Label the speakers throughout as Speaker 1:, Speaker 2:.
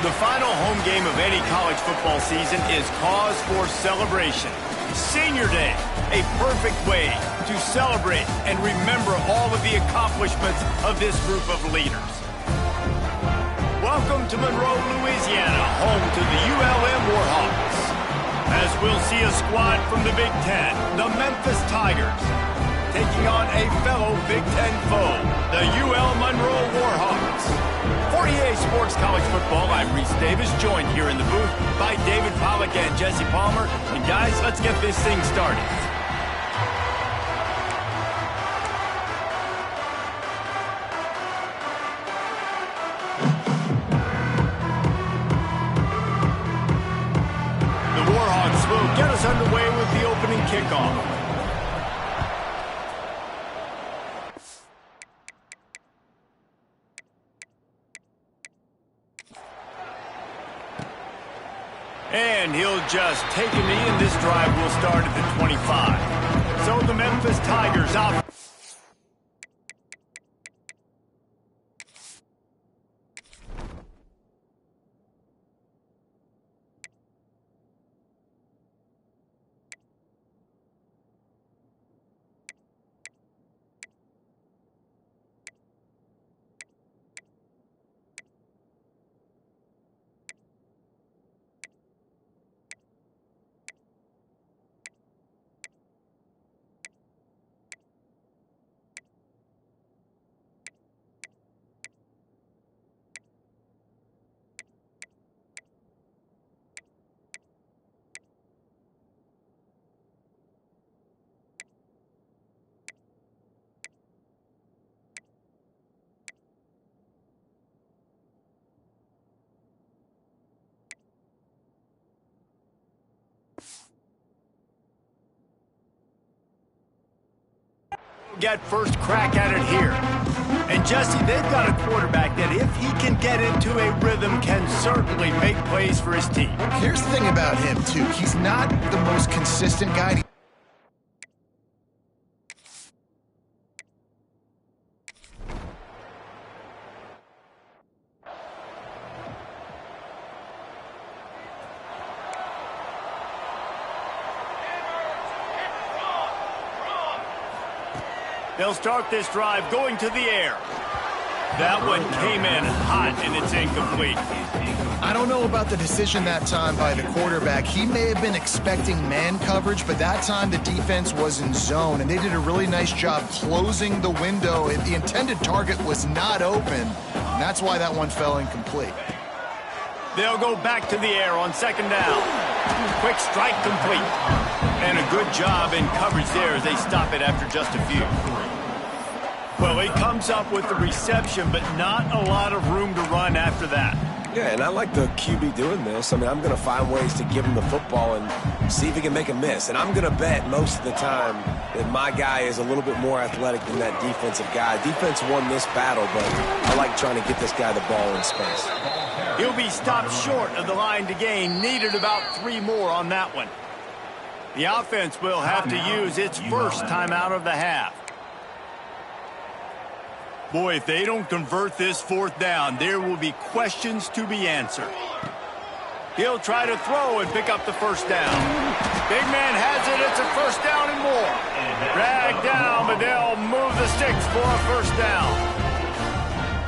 Speaker 1: The final home game of any college football season is cause for celebration. Senior Day, a perfect way to celebrate and remember all of the accomplishments of this group of leaders. Welcome to Monroe, Louisiana, home to the ULM Warhawks. As we'll see a squad from the Big Ten, the Memphis Tigers, taking on a fellow Big Ten foe, the UL Monroe Warhawks. For EA Sports College Football, I'm Reese Davis, joined here in the booth by David Pollack and Jesse Palmer. And guys, let's get this thing started. The Warhawks will get us underway with the opening kickoff. And he'll just take a knee, and this drive will start at the 25. So the Memphis Tigers out. Get first crack at it here. And Jesse, they've got a quarterback that if he can get into a rhythm can certainly make plays for his team.
Speaker 2: Here's the thing about him, too. He's not the most consistent guy.
Speaker 1: They'll start this drive going to the air. That one came in hot, and it's incomplete.
Speaker 2: I don't know about the decision that time by the quarterback. He may have been expecting man coverage, but that time the defense was in zone, and they did a really nice job closing the window. The intended target was not open, and that's why that one fell incomplete.
Speaker 1: They'll go back to the air on second down. Quick strike complete. And a good job in coverage there as they stop it after just a few. Well, he comes up with the reception, but not a lot of room to run after that.
Speaker 3: Yeah, and I like the QB doing this. I mean, I'm going to find ways to give him the football and see if he can make a miss. And I'm going to bet most of the time that my guy is a little bit more athletic than that defensive guy. Defense won this battle, but I like trying to get this guy the ball in space.
Speaker 1: He'll be stopped short of the line to gain. Needed about 3 more on that one. The offense will have to use its first timeout of the half. Boy, if they don't convert this fourth down, there will be questions to be answered. He'll try to throw and pick up the first down. Big man has it. It's a first down and more. Dragged down, but they'll move the sticks for a first down.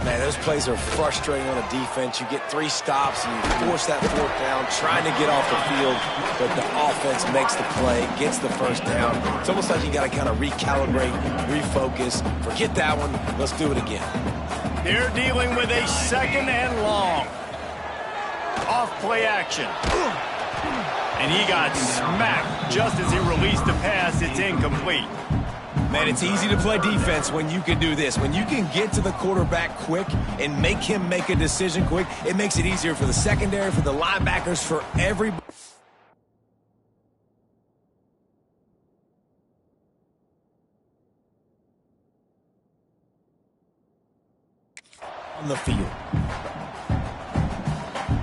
Speaker 3: Man, those plays are frustrating on a defense. You get 3 stops and you force that fourth down, trying to get off the field, but the offense makes the play, gets the first down. It's almost like you got to kind of recalibrate, refocus. Forget that one. Let's do it again.
Speaker 1: They're dealing with a second and long. Off play action. And he got smacked just as he released the pass. It's incomplete.
Speaker 3: Man, it's easy to play defense when you can do this. When you can get to the quarterback quick and make him make a decision quick, it makes it easier for the secondary, for the linebackers, for everybody. On the field.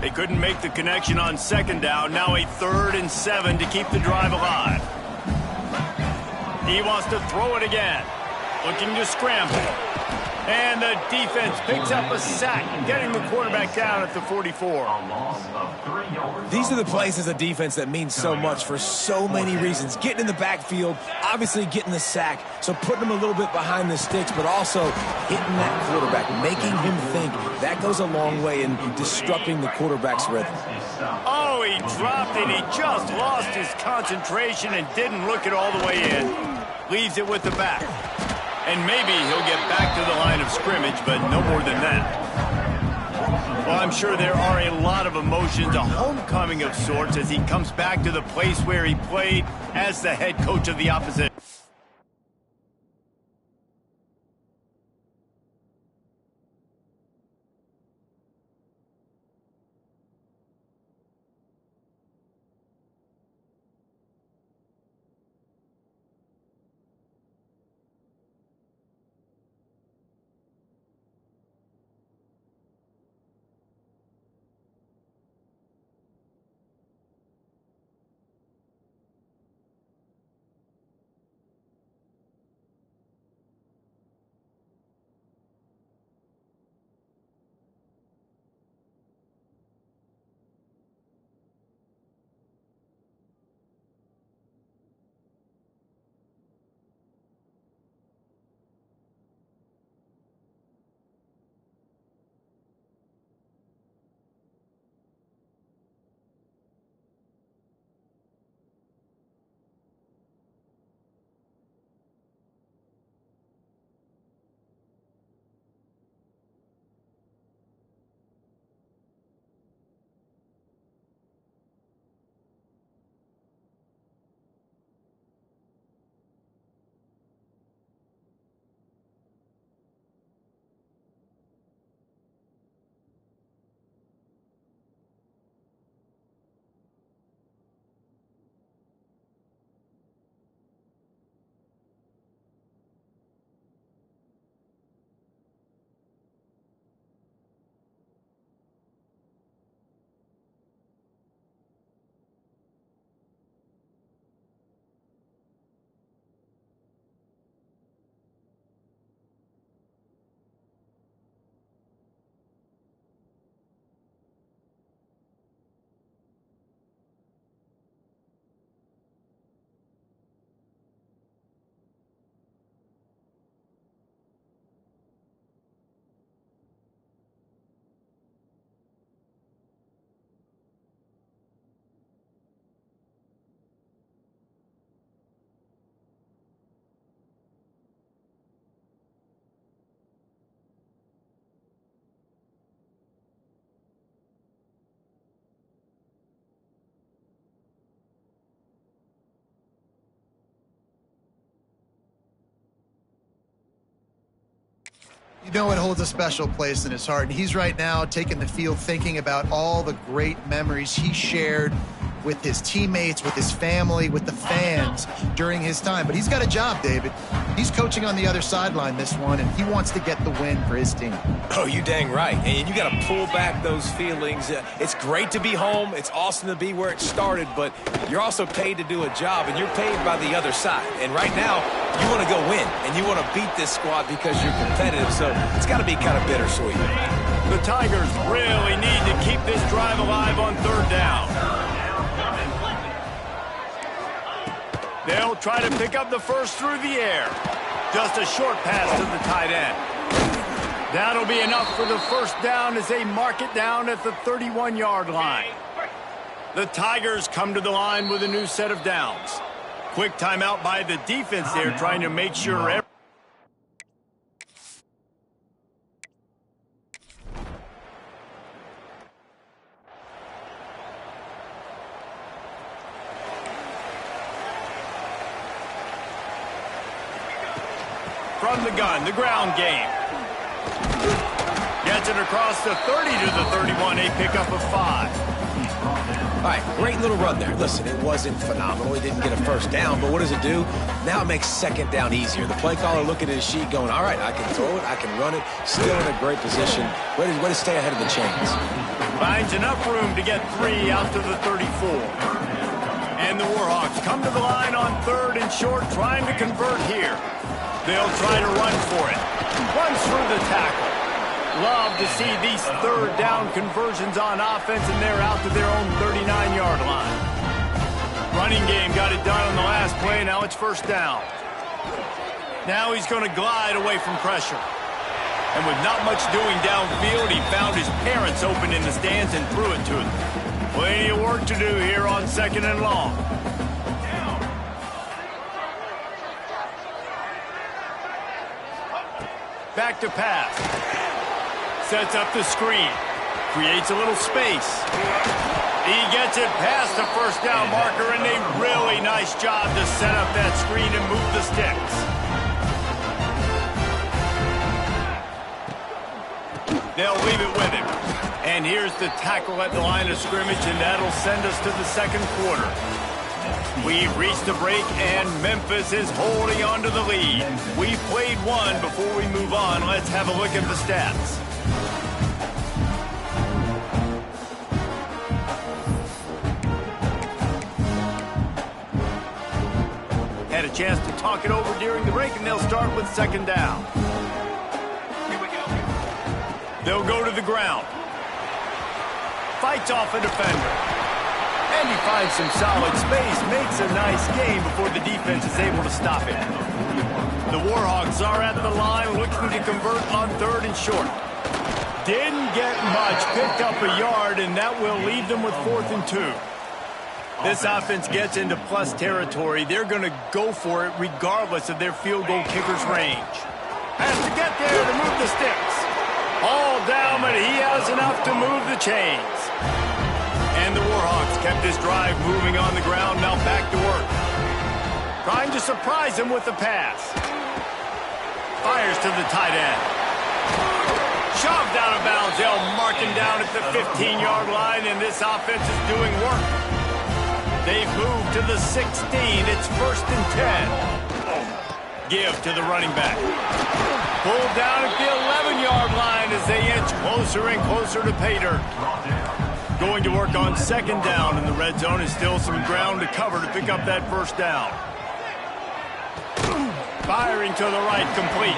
Speaker 1: They couldn't make the connection on second down. Now a 3rd and 7 to keep the drive alive. He wants to throw it again. Looking to scramble. And the defense picks up a sack, getting the quarterback down at the 44.
Speaker 3: These are the plays as a defense that mean so much for so many reasons. Getting in the backfield, obviously getting the sack, so putting them a little bit behind the sticks, but also hitting that quarterback, making him think. That goes a long way in disrupting the quarterback's rhythm.
Speaker 1: Oh, he dropped it. He just lost his concentration and didn't look it all the way in. Leaves it with the back. And maybe he'll get back to the line of scrimmage, but no more than that. Well, I'm sure there are a lot of emotions, a homecoming of sorts, as he comes back to the place where he played as the head coach of the opposition.
Speaker 2: You know it holds a special place in his heart. And he's right now taking the field thinking about all the great memories he shared with his teammates, with his family, with the fans during his time. But he's got a job, David. He's coaching on the other sideline this one, and he wants to get the win for his team.
Speaker 3: Oh, you dang right. And you got to pull back those feelings. It's great to be home. It's awesome to be where it started, but you're also paid to do a job, and you're paid by the other side. And right now, you want to go win, and you want to beat this squad because you're competitive, so it's got to be kind of bittersweet.
Speaker 1: The Tigers really need to keep this drive alive on third down. They'll try to pick up the first through the air. Just a short pass to the tight end. That'll be enough for the first down as they mark it down at the 31-yard line. The Tigers come to the line with a new set of downs. Quick timeout by the defense there, trying to make sure from the gun, the ground game. Gets it across the 30 to the 31, a pickup of 5.
Speaker 3: All right, great little run there. Listen, it wasn't phenomenal. He didn't get a first down, but what does it do? Now it makes second down easier. The play caller looking at his sheet going, all right, I can throw it, I can run it, still in a great position. Way to stay ahead of the chains.
Speaker 1: Finds enough room to get 3 out to the 34. And the Warhawks come to the line on third and short, trying to convert here. They'll try to run for it. Runs through the tackle. Love to see these third down conversions on offense, and they're out to their own 39-yard line. Running game got it done on the last play. Now it's first down. Now he's going to glide away from pressure. And with not much doing downfield, he found his parents open in the stands and threw it to them. Plenty of work to do here on 2nd and long. Back to pass. Sets up the screen. Creates a little space. He gets it past the first down marker, and a really nice job to set up that screen and move the sticks. They'll leave it with him. And here's the tackle at the line of scrimmage, and that'll send us to the second quarter. We've reached the break, and Memphis is holding on to the lead. We've played one. Before we move on, let's have a look at the stats. Had a chance to talk it over during the break, and they'll start with 2nd down. Here we go. They'll go to the ground. Fights off a defender. And he finds some solid space, makes a nice game before the defense is able to stop it. The Warhawks are at the line looking to convert on 3rd and short. Didn't get much, picked up a yard, and that will leave them with 4th and 2. This offense gets into plus territory. They're going to go for it regardless of their field goal kicker's range. Has to get there to move the sticks. All down, but he has enough to move the chains. And the Warhawks kept this drive moving on the ground, now back to work. Trying to surprise him with the pass. Fires to the tight end. Shoved out of bounds. They'll mark him down at the 15-yard line, and this offense is doing work. They've moved to the 16. It's 1st and 10. Give to the running back. Pulled down at the 11-yard line as they inch closer and closer to pay dirt. Going to work on 2nd down, and the red zone is still some ground to cover to pick up that first down. Firing to the right, complete.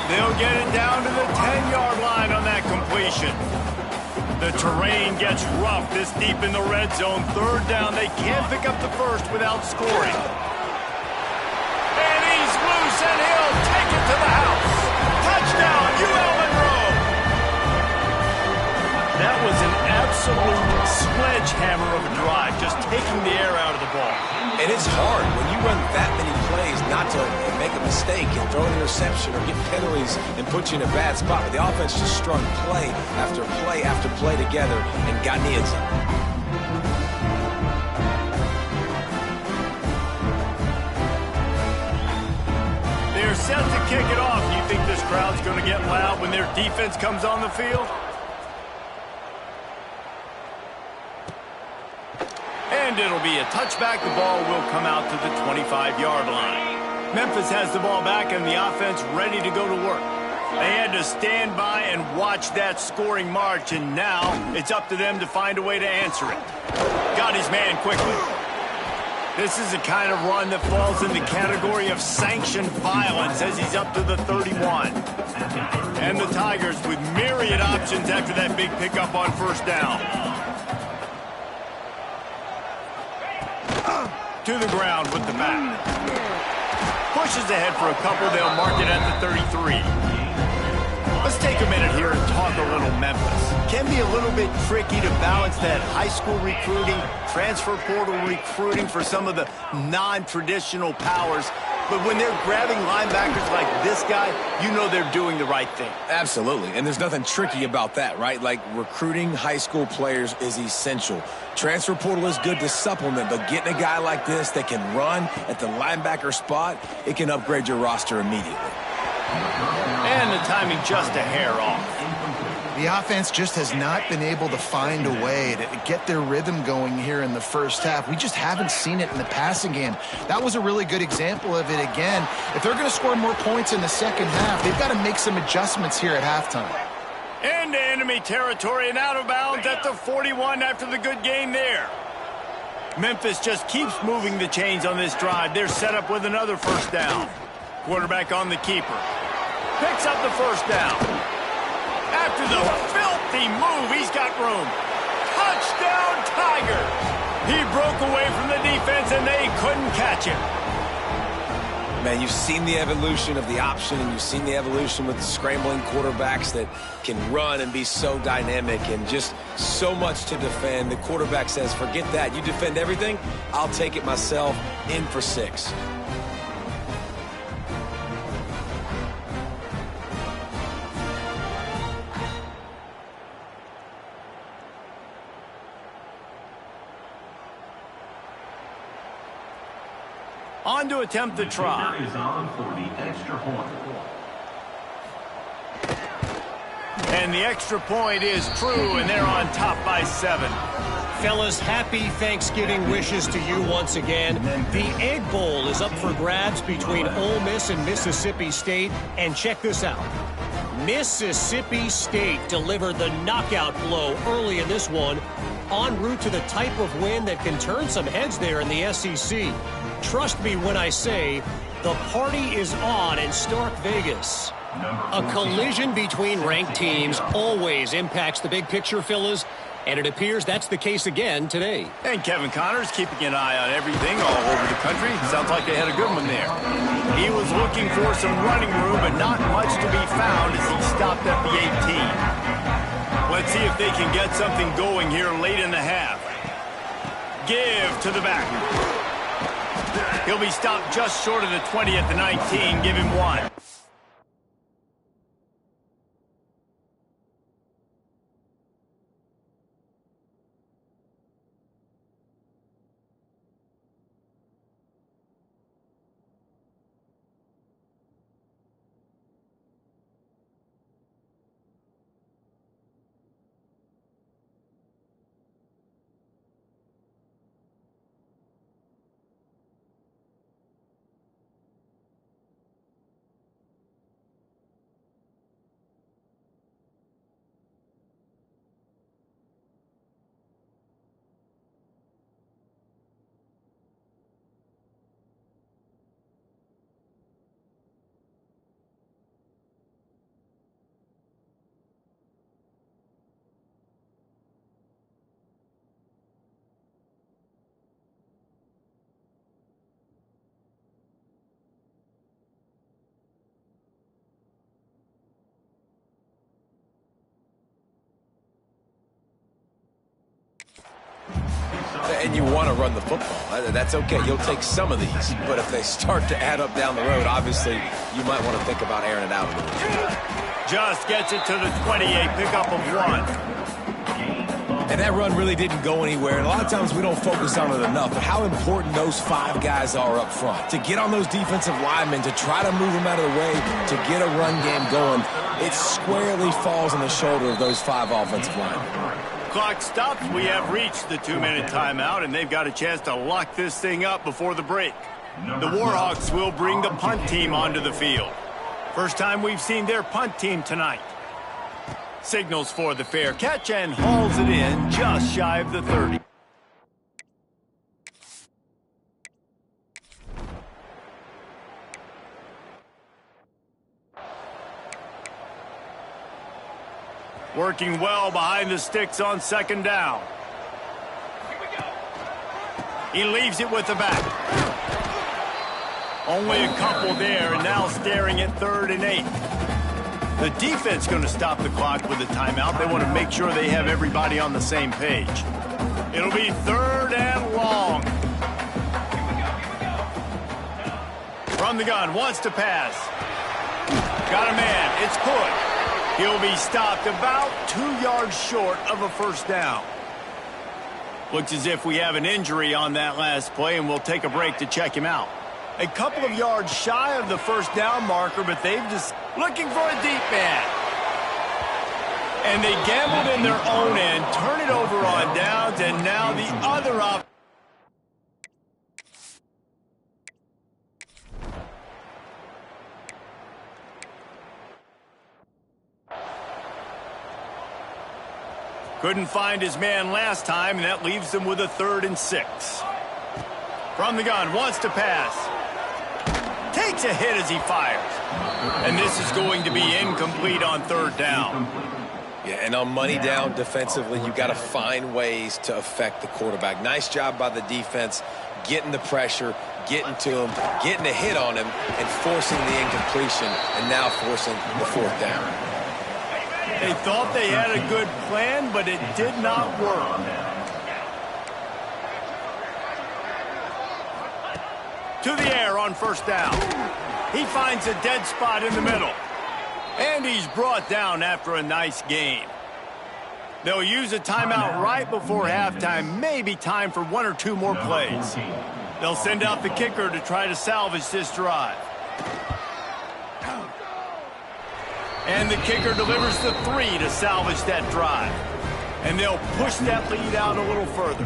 Speaker 1: They'll get it down to the 10-yard line on that completion. The terrain gets rough this deep in the red zone. 3rd down, they can't pick up the first without scoring. And he's loose, and he'll take it to the house. Touchdown, UL Monroe! That was an absolute sledgehammer of a drive, just taking the air out of the ball.
Speaker 3: And it's hard when you run that many plays not to make a mistake and throw an interception or get penalties and put you in a bad spot. But the offense just strung play after play after play together and got in the end zone.
Speaker 1: They're set to kick it off. You think this crowd's going to get loud when their defense comes on the field? And it'll be a touchback. The ball will come out to the 25-yard line. Memphis has the ball back and the offense ready to go to work. They had to stand by and watch that scoring march, and now it's up to them to find a way to answer it. Got his man quickly. This is the kind of run that falls in the category of sanctioned violence as he's up to the 31. And the Tigers with myriad options after that big pickup on 1st down. To the ground with the back. Pushes ahead for a couple. They'll mark it at the 33. Let's take a minute here and talk a little Memphis. Can be a little bit tricky to balance that high school recruiting, transfer portal recruiting for some of the non-traditional powers. But when they're grabbing linebackers like this guy, you know they're doing the right thing.
Speaker 3: Absolutely, and there's nothing tricky about that, right? Like, recruiting high school players is essential. Transfer portal is good to supplement, but getting a guy like this that can run at the linebacker spot, it can upgrade your roster immediately.
Speaker 1: And the timing just a hair off.
Speaker 2: The offense just has not been able to find a way to get their rhythm going here in the first half. We just haven't seen it in the passing game. That was a really good example of it again. If they're going to score more points in the second half, they've got to make some adjustments here at halftime.
Speaker 1: Into enemy territory and out of bounds at the 41 after the good game there. Memphis just keeps moving the chains on this drive. They're set up with another first down. Quarterback on the keeper. Picks up the first down. After the filthy move, he's got room. Touchdown, Tigers! He broke away from the defense, and they couldn't catch him.
Speaker 3: Man, you've seen the evolution of the option, and you've seen the evolution with the scrambling quarterbacks that can run and be so dynamic and just so much to defend. The quarterback says, forget that. You defend everything, I'll take it myself. In for 6.
Speaker 1: On to attempt the try.
Speaker 4: Is on for the extra point.
Speaker 1: And the extra point is true, and they're on top by 7.
Speaker 5: Fellas, happy Thanksgiving wishes to you once again. The Egg Bowl is up for grabs between Ole Miss and Mississippi State. And check this out. Mississippi State delivered the knockout blow early in this one, en route to the type of win that can turn some heads there in the SEC. Trust me when I say the party is on in Stark Vegas. A collision between ranked teams always impacts the big picture, fellas, and it appears that's the case again today.
Speaker 1: And Kevin Connors keeping an eye on everything all over the country. Sounds like they had a good one there. He was looking for some running room, but not much to be found as he stopped at the 18. Let's see if they can get something going here late in the half. Give to the back. He'll be stopped just short of the 20 at the 19. Give him 1.
Speaker 3: And you want to run the football. That's okay. You'll take some of these. But if they start to add up down the road, obviously, you might want to think about airing it out a little bit.
Speaker 1: Just gets it to the 28, pickup of 1.
Speaker 3: And that run really didn't go anywhere. And a lot of times we don't focus on it enough. But how important those 5 guys are up front. To get on those defensive linemen, to try to move them out of the way, to get a run game going, it squarely falls on the shoulder of those 5 offensive linemen.
Speaker 1: Clock stops. We have reached the 2-minute timeout, and they've got a chance to lock this thing up before the break. The Warhawks will bring the punt team onto the field. First time we've seen their punt team tonight. Signals for the fair catch and hauls it in just shy of the 30. Working well behind the sticks on 2nd down. He leaves it with the back. Only a couple there, and now staring at 3rd and 8. The defense going to stop the clock with a timeout. They want to make sure they have everybody on the same page. It'll be 3rd and long. From the gun, wants to pass. Got a man, it's Cook. He'll be stopped about 2 yards short of a 1st down. Looks as if we have an injury on that last play, and we'll take a break to check him out. A couple of yards shy of the 1st down marker, but they've just looking for a deep man. And they gambled in their own end, turn it over on downs, and now the other option. Couldn't find his man last time, and that leaves them with a 3rd and 6. From the gun, wants to pass. Taken takes a hit as he fires. And this is going to be incomplete on third down.
Speaker 3: Yeah, and on money down defensively, you've got to find ways to affect the quarterback. Nice job by the defense, getting the pressure, getting to him, getting a hit on him, and forcing the incompletion, and now forcing the fourth down.
Speaker 1: They thought they had a good plan, but it did not work. To the air on first down. He finds a dead spot in the middle. And he's brought down after a nice gain. They'll use a timeout right before halftime. Maybe time for one or two more plays. They'll send out the kicker to try to salvage this drive. And the kicker delivers the 3 to salvage that drive. And they'll push that lead out a little further.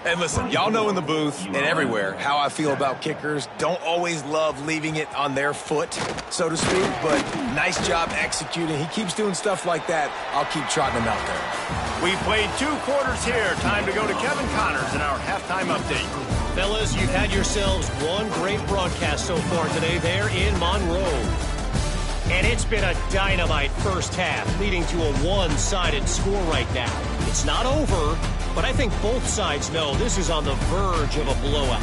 Speaker 3: And listen, y'all know in the booth and everywhere how I feel about kickers. Don't always love leaving it on their foot, so to speak, but nice job executing. He keeps doing stuff like that. I'll keep trotting him out there.
Speaker 1: We played 2 quarters here. Time to go to Kevin Connors in our halftime update.
Speaker 5: Fellas, you've had yourselves one great broadcast so far today there in Monroe. And it's been a dynamite first half, leading to a one-sided score right now. It's not over, but I think both sides know this is on the verge of a blowout.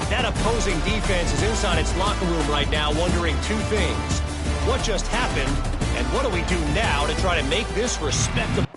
Speaker 5: That opposing defense is inside its locker room right now wondering 2 things. What just happened, and what do we do now to try to make this respectable?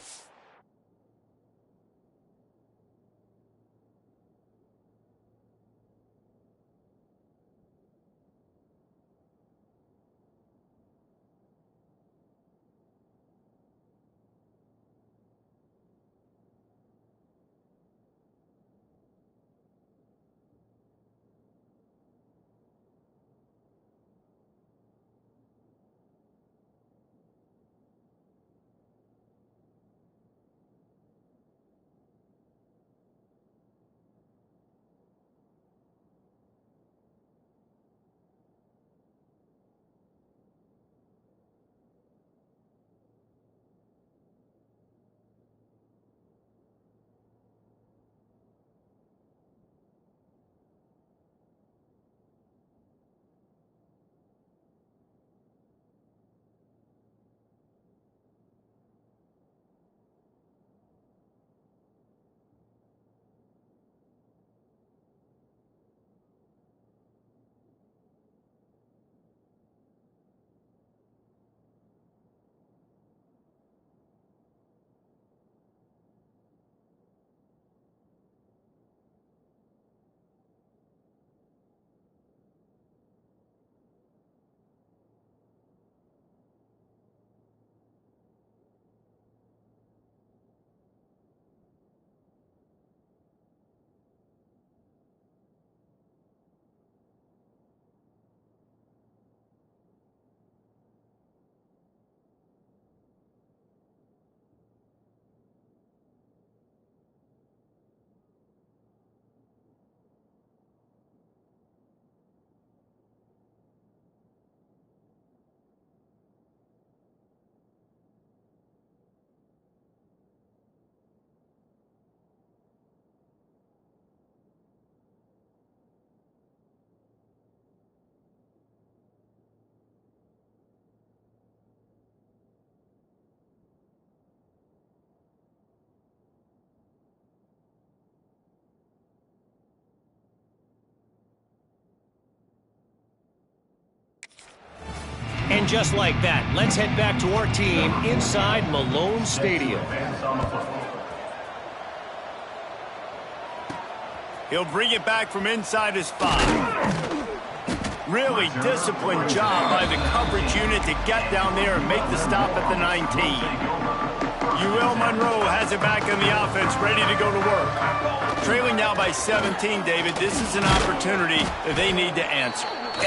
Speaker 5: And just like that, let's head back to our team inside Malone Stadium.
Speaker 1: He'll bring it back from inside his 5. Really disciplined job by the coverage unit to get down there and make the stop at the 19. UL Monroe has it back in the offense, ready to go to work. Trailing now by 17, David. This is an opportunity that they need to answer.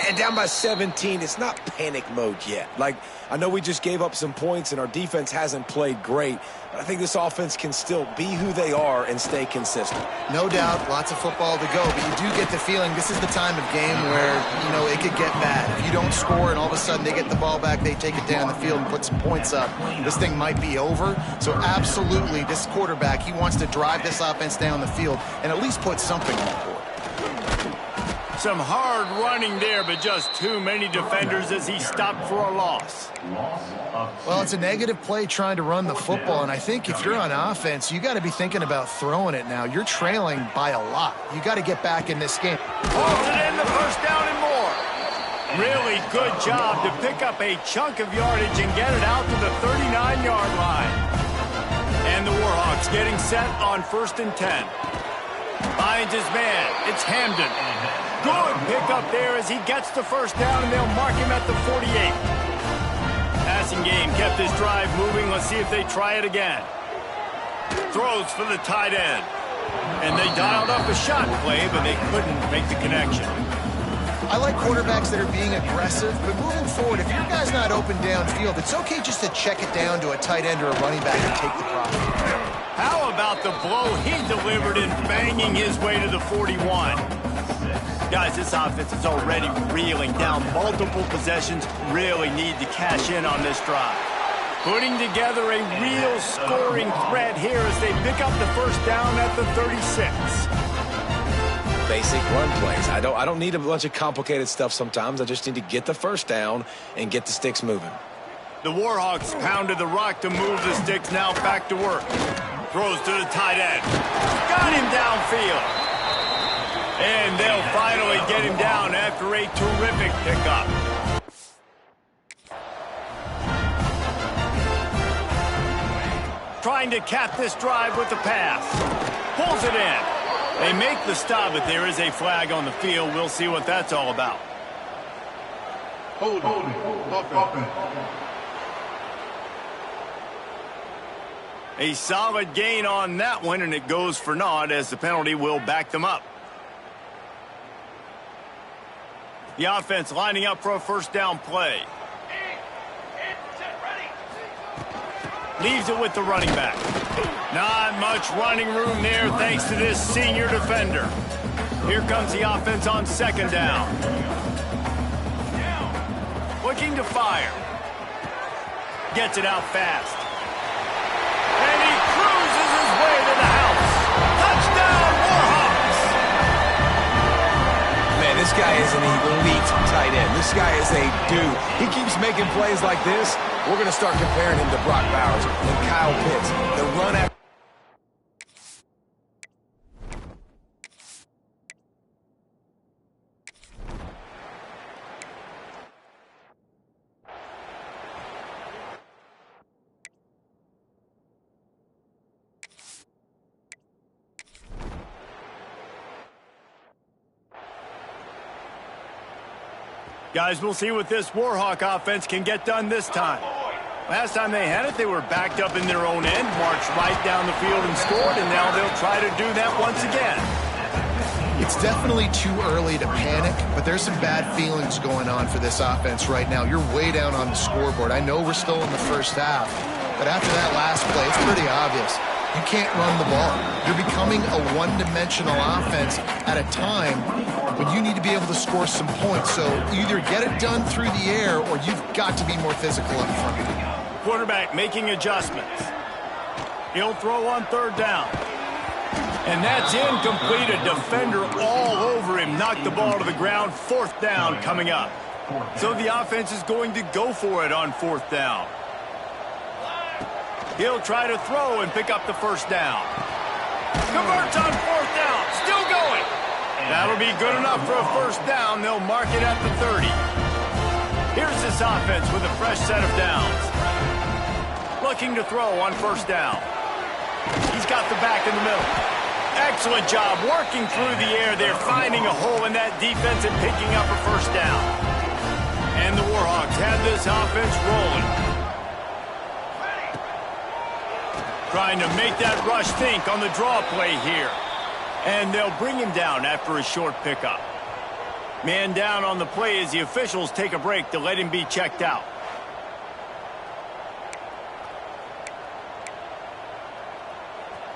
Speaker 3: And down by 17, it's not panic mode yet. Like, I know we just gave up some points and our defense hasn't played great, but I think this offense can still be who they are and stay consistent.
Speaker 2: No doubt, lots of football to go, but you do get the feeling this is the time of game where, you know, it could get bad. If you don't score and all of a sudden they get the ball back, they take it down the field and put some points up, this thing might be over. So absolutely, this quarterback, he wants to drive this offense down the field and at least put something on the board.
Speaker 1: Some hard running there, but just too many defenders as he stopped for a loss.
Speaker 2: Well, it's a negative play trying to run the football, and I think if you're on offense, you got to be thinking about throwing it now. You're trailing by a lot. You got to get back in this game.
Speaker 1: Pulls it in, the first down and more. Really good job to pick up a chunk of yardage and get it out to the 39-yard line. And the Warhawks getting set on 1st and 10. Finds his man. It's Hamden. Good pickup there as he gets the first down, and they'll mark him at the 48. Passing game kept this drive moving. Let's see if they try it again. Throws for the tight end. And they dialed up a shot play, but they couldn't make the connection.
Speaker 2: I like quarterbacks that are being aggressive, but moving forward, if your guy's not open downfield, it's okay just to check it down to a tight end or a running back and take the profit.
Speaker 1: How about the blow he delivered in banging his way to the 41? Guys, this offense is already reeling down multiple possessions. Really need to cash in on this drive. Putting together a real scoring threat here as they pick up the first down at the 36.
Speaker 3: Basic run plays. I don't need a bunch of complicated stuff sometimes. I just need to get the first down and get the sticks moving.
Speaker 1: The Warhawks pounded the rock to move the sticks. Now back to work. Throws to the tight end. Got him downfield. And they'll finally get him down after a terrific pickup. Trying to cap this drive with the pass. Pulls it in. They make the stop, but there is a flag on the field. We'll see what that's all about.
Speaker 6: Holding.
Speaker 1: A solid gain on that one, and it goes for naught as the penalty will back them up. The offense lining up for a first down play. Leaves it with the running back. Not much running room there thanks to this senior defender. Here comes the offense on 2nd down. Looking to fire. Gets it out fast. And he cruises his way to the house. Touchdown, Warhawks!
Speaker 3: Man, this guy is an elite tight end. This guy is a dude. He keeps making plays like this. We're going to start comparing him to Brock Bowers and Kyle Pitts. The run after.
Speaker 1: Guys, we'll see what this Warhawk offense can get done this time. Last time they had it, they were backed up in their own end, marched right down the field and scored, and now they'll try to do that once again.
Speaker 2: It's definitely too early to panic, but there's some bad feelings going on for this offense right now. You're way down on the scoreboard. I know we're still in the first half, but after that last play, it's pretty obvious. You can't run the ball. You're becoming a one-dimensional offense at a time when you need to be able to score some points. So either get it done through the air or you've got to be more physical up front.
Speaker 1: Quarterback making adjustments. He'll throw on 3rd down. And that's incomplete. A defender all over him. Knocked the ball to the ground. 4th down coming up. So the offense is going to go for it on 4th down. He'll try to throw and pick up the first down. Converts on 4th down. Still going. That'll be good enough for a first down. They'll mark it at the 30. Here's this offense with a fresh set of downs. Looking to throw on 1st down. He's got the back in the middle. Excellent job working through the air there, finding a hole in that defense and picking up a first down. And the Warhawks have this offense rolling. Trying to make that rush think on the draw play here. And they'll bring him down after a short pickup. Man down on the play as the officials take a break to let him be checked out.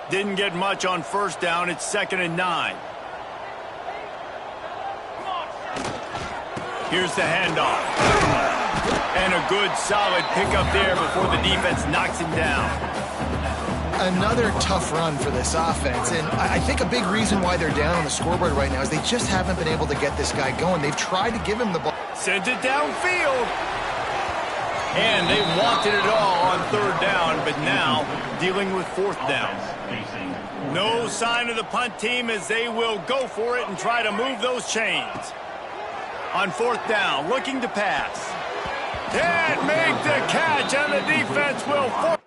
Speaker 1: Didn't get much on 1st down. It's 2nd and 9. Here's the handoff. And a good solid pickup there before the defense knocks him down.
Speaker 2: another tough run for this offense, and I think a big reason why they're down on the scoreboard right now is they just haven't been able to get this guy going. They've tried to give him the ball.
Speaker 1: Sends it downfield. And they wanted it all on third down, but now dealing with fourth down. No sign of the punt team as they will go for it and try to move those chains. On fourth down, looking to pass. Can't make the catch, and the defense will force.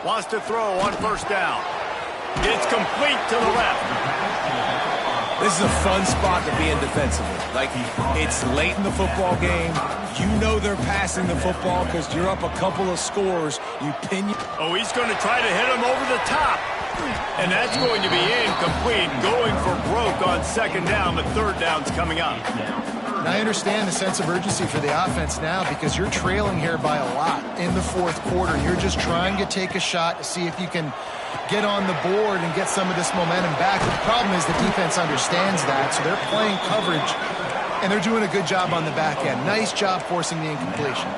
Speaker 1: Wants to throw on first down. It's complete to the left.
Speaker 3: This is a fun spot to be in defensively. Like, it's late in the football game. You know they're passing the football because you're up a couple of scores. You pin.
Speaker 1: Oh, he's going to try to hit him over the top. And that's going to be incomplete. Going for broke on second down, but third down's coming up.
Speaker 2: And I understand the sense of urgency for the offense now because you're trailing here by a lot in the fourth quarter. You're just trying to take a shot to see if you can get on the board and get some of this momentum back. But the problem is the defense understands that, so they're playing coverage, and they're doing a good job on the back end. Nice job forcing the incompletion.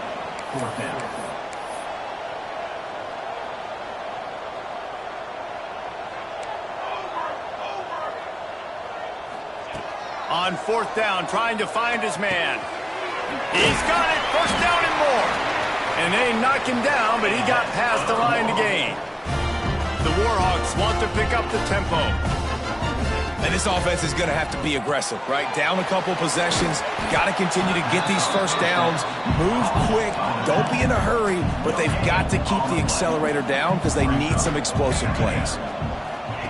Speaker 1: On fourth down, trying to find his man. He's got it, first down and more. And they knock him down, but he got past the line to gain. The Warhawks want to pick up the tempo.
Speaker 3: And this offense is going to have to be aggressive, right? Down a couple possessions, got to continue to get these first downs, move quick, don't be in a hurry, but they've got to keep the accelerator down because they need some explosive plays.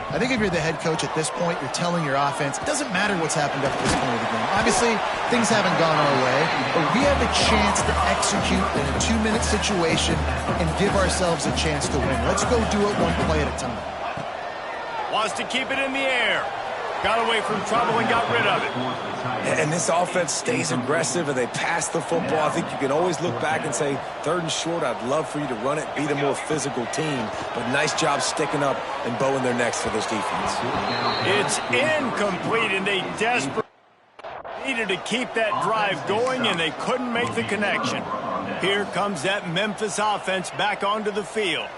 Speaker 2: I think if you're the head coach at this point, you're telling your offense, it doesn't matter what's happened up to this point of the game. Obviously, things haven't gone our way, but we have a chance to execute in a 2-minute situation and give ourselves a chance to win. Let's go do it one play at a time.
Speaker 1: Wants to keep it in the air. Got away from trouble and got rid of it.
Speaker 3: And this offense stays aggressive and they pass the football. I think you can always look back and say, third and short, I'd love for you to run it, be the more physical team. But nice job sticking up and bowing their necks for this defense.
Speaker 1: It's incomplete, and they desperately needed to keep that drive going, and they couldn't make the connection. Here comes that Memphis offense back onto the field.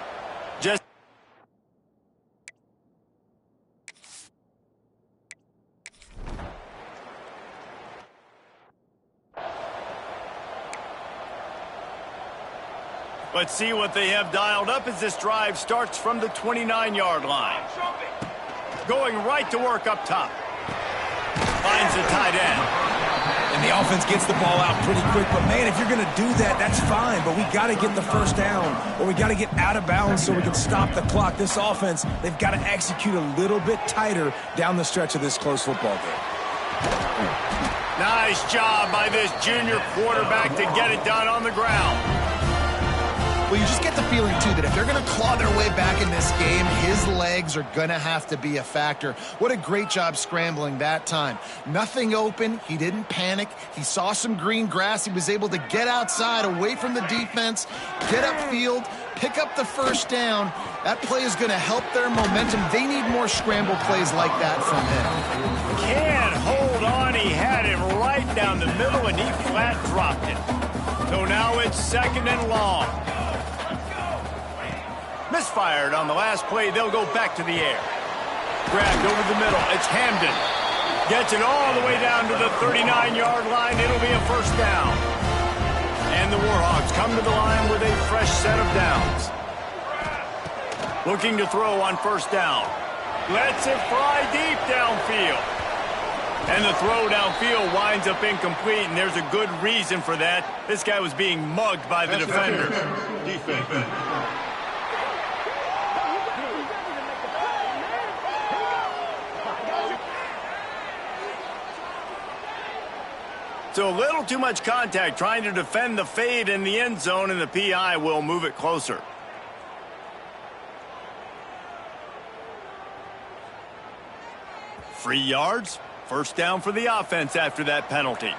Speaker 1: Let's see what they have dialed up as this drive starts from the 29-yard line. Going right to work up top. Finds the tight end.
Speaker 3: And the offense gets the ball out pretty quick. But, man, if you're going to do that, that's fine. But we got to get the first down, or we got to get out of bounds so we can stop the clock. This offense, they've got to execute a little bit tighter down the stretch of this close football game.
Speaker 1: Nice job by this junior quarterback to get it done on the ground.
Speaker 2: Well, you just get the feeling, too, that if they're going to claw their way back in this game, his legs are going to have to be a factor. What a great job scrambling that time. Nothing open. He didn't panic. He saw some green grass. He was able to get outside, away from the defense, get upfield, pick up the first down. That play is going to help their momentum. They need more scramble plays like that from him.
Speaker 1: Can't hold on. He had it right down the middle, and he flat dropped it. So now it's second and long. Misfired on the last play. They'll go back to the air. Grabbed over the middle. It's Hamden. Gets it all the way down to the 39-yard line. It'll be a first down. And the Warhawks come to the line with a fresh set of downs. Looking to throw on first down. Lets it fly deep downfield. And the throw downfield winds up incomplete, and there's a good reason for that. This guy was being mugged by the defender. Defense. So a little too much contact trying to defend the fade in the end zone, and the PI will move it closer. Free yards. First down for the offense after that penalty.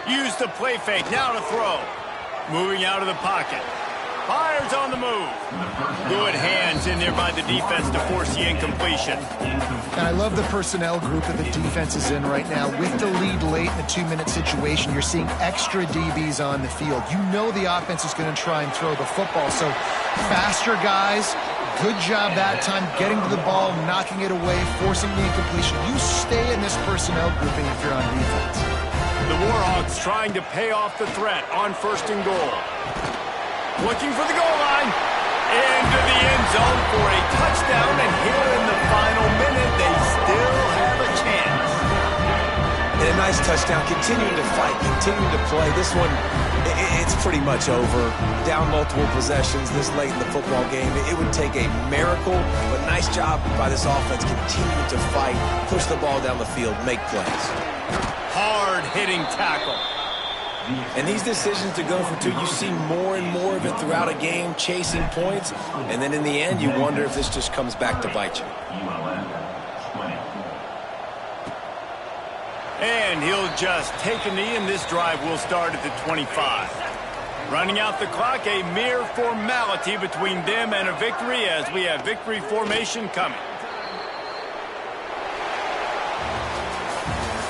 Speaker 1: Use the play fake. Now to throw. Moving out of the pocket. Fires on the move. Good hands in there by the defense to force the incompletion.
Speaker 2: And I love the personnel group that the defense is in right now. With the lead late in the 2-minute situation, you're seeing extra DBs on the field. You know the offense is going to try and throw the football. So faster guys, good job that time getting to the ball, knocking it away, forcing the incompletion. You stay in this personnel grouping if you're on defense.
Speaker 1: The Warhawks trying to pay off the threat on 1st and goal. Looking for the goal line. Into the end zone for a touchdown, and here in the final minute, they still have a chance.
Speaker 3: And a nice touchdown, continuing to fight, continuing to play. This one, it's pretty much over. Down multiple possessions this late in the football game. It would take a miracle, but nice job by this offense continuing to fight, push the ball down the field, make plays.
Speaker 1: Hard-hitting tackle.
Speaker 3: And these decisions to go for 2, you see more and more of it throughout a game, chasing points, and then in the end, you wonder if this just comes back to bite you.
Speaker 1: And he'll just take a knee, and this drive will start at the 25. Running out the clock, a mere formality between them and a victory as we have victory formation coming.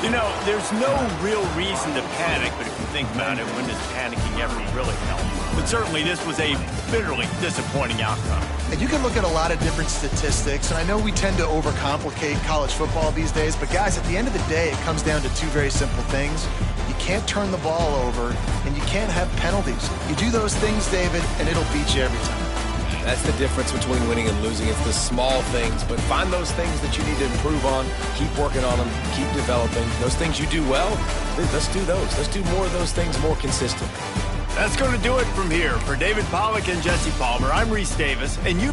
Speaker 1: You know, there's no real reason to panic, but if you think about it, when does panicking ever really help? But certainly this was a bitterly disappointing outcome.
Speaker 2: And you can look at a lot of different statistics, and I know we tend to overcomplicate college football these days, but guys, at the end of the day, it comes down to 2 very simple things. You can't turn the ball over, and you can't have penalties. You do those things, David, and it'll beat you every time.
Speaker 3: That's the difference between winning and losing. It's the small things, but find those things that you need to improve on. Keep working on them. Keep developing. Those things you do well, let's do those. Let's do more of those things more consistent.
Speaker 1: That's going to do it from here. For David Pollack and Jesse Palmer, I'm Reese Davis, and you...